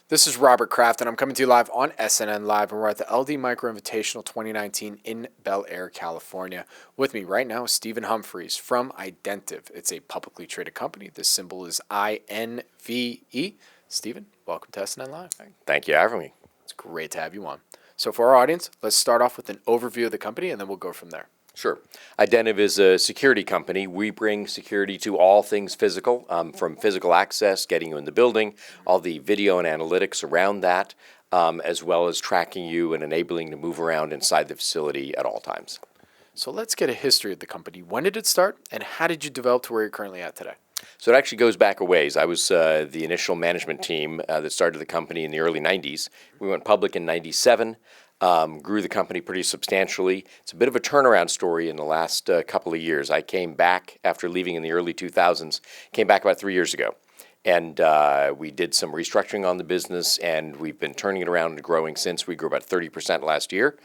This is Robert Kraft, and I'm coming to you live on SNN.Live, and we're at the LD Micro Invitational 2019 in Bel Air, California. With me right now is Stephen Humphreys from Identiv. It's a publicly traded company. The symbol is INVE. Stephen, welcome to SNN.Live. Thank you for having me. It's great to have you on. So for our audience, let's start off with an overview of the company, and then we'll go from there. Sure. Identiv is a security company. We bring security to all things physical, from physical access, getting you in the building, all the video and analytics around that, as well as tracking you and enabling you to move around inside the facility at all times. So let's get a history of the company. When did it start, and how did you develop to where you're currently at today? So it actually goes back a ways. I was the initial management team that started the company in the early 90s. We went public in 97. Grew the company pretty substantially. It's a bit of a turnaround story in the last couple of years. I came back after leaving in the early 2000s, came back about 3 years ago. And we did some restructuring on the business, and we've been turning it around and growing since. We grew about 30% last year.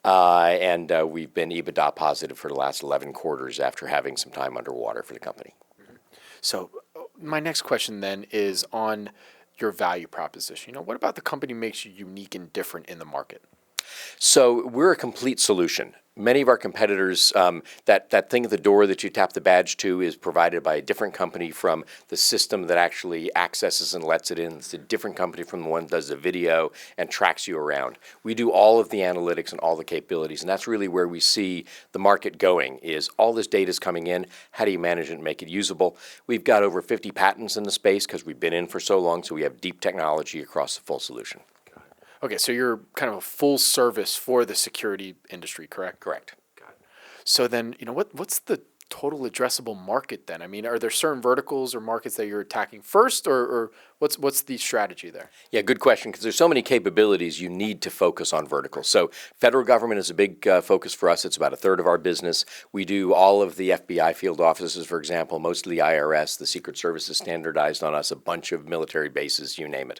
And we've been EBITDA positive for the last 11 quarters after having some time underwater for the company. So my next question then is on your value proposition. What about the company makes you unique and different in the market? So we're a complete solution. Many of our competitors, that thing at the door that you tap the badge to is provided by a different company from the system that actually accesses and lets it in. It's a different company from the one that does the video and tracks you around. We do all of the analytics and all the capabilities, and that's really where we see the market going, is all this data is coming in. How do you manage it and make it usable? We've got over 50 patents in the space because we've been in for so long, so we have deep technology across the full solution. Okay, so you're kind of a full service for the security industry, correct? Correct. Got it. So then, what's the total addressable market then? I mean, are there certain verticals or markets that you're attacking first, or what's the strategy there? Yeah, good question, because there's so many capabilities you need to focus on verticals. So federal government is a big focus for us. It's about a third of our business. We do all of the FBI field offices, for example, most of the IRS, the Secret Service is standardized on us, a bunch of military bases, you name it.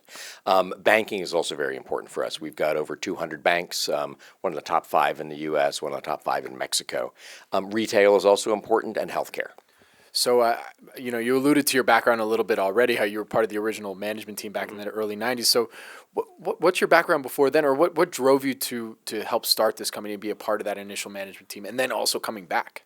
Banking is also very important for us. We've got over 200 banks, one of the top 5 in the U.S., one of the top 5 in Mexico. Retail is also important, and healthcare. So, you alluded to your background a little bit already, how you were part of the original management team back in the early 90s. So what's your background before then, or what drove you to help start this company and be a part of that initial management team, and then also coming back?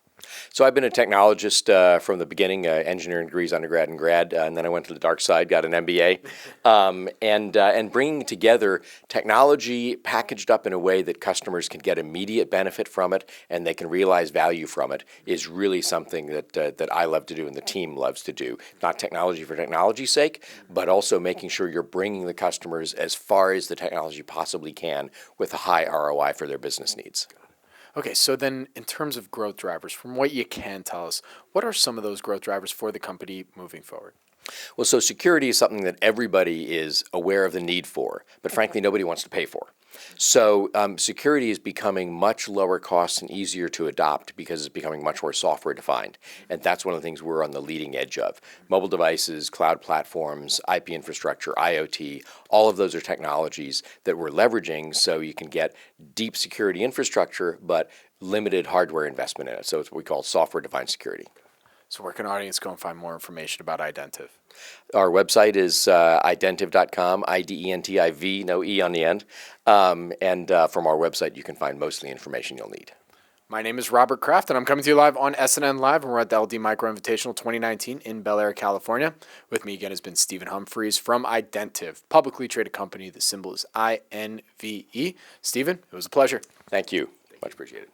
So I've been a technologist from the beginning, engineering degrees, undergrad and grad, and then I went to the dark side, got an MBA, and bringing together technology packaged up in a way that customers can get immediate benefit from it and they can realize value from it is really something that I love to do and the team loves to do. Not technology for technology's sake, but also making sure you're bringing the customers as far as the technology possibly can with a high ROI for their business needs. Okay, so then in terms of growth drivers, from what you can tell us, what are some of those growth drivers for the company moving forward? Well, so security is something that everybody is aware of the need for, but frankly, nobody wants to pay for. So security is becoming much lower cost and easier to adopt because it's becoming much more software defined. And that's one of the things we're on the leading edge of. Mobile devices, cloud platforms, IP infrastructure, IoT, all of those are technologies that we're leveraging so you can get deep security infrastructure, but limited hardware investment in it. So it's what we call software defined security. So where can our audience go and find more information about Identiv? Our website is Identiv.com, IDENTIV, no E on the end. And from our website, you can find most of the information you'll need. My name is Robert Kraft, and I'm coming to you live on SNN.Live, and we're at the LD Micro Invitational 2019 in Bel Air, California. With me again has been Stephen Humphreys from Identiv, publicly traded company. The symbol is INVE. Stephen, it was a pleasure. Thank you. Much appreciated.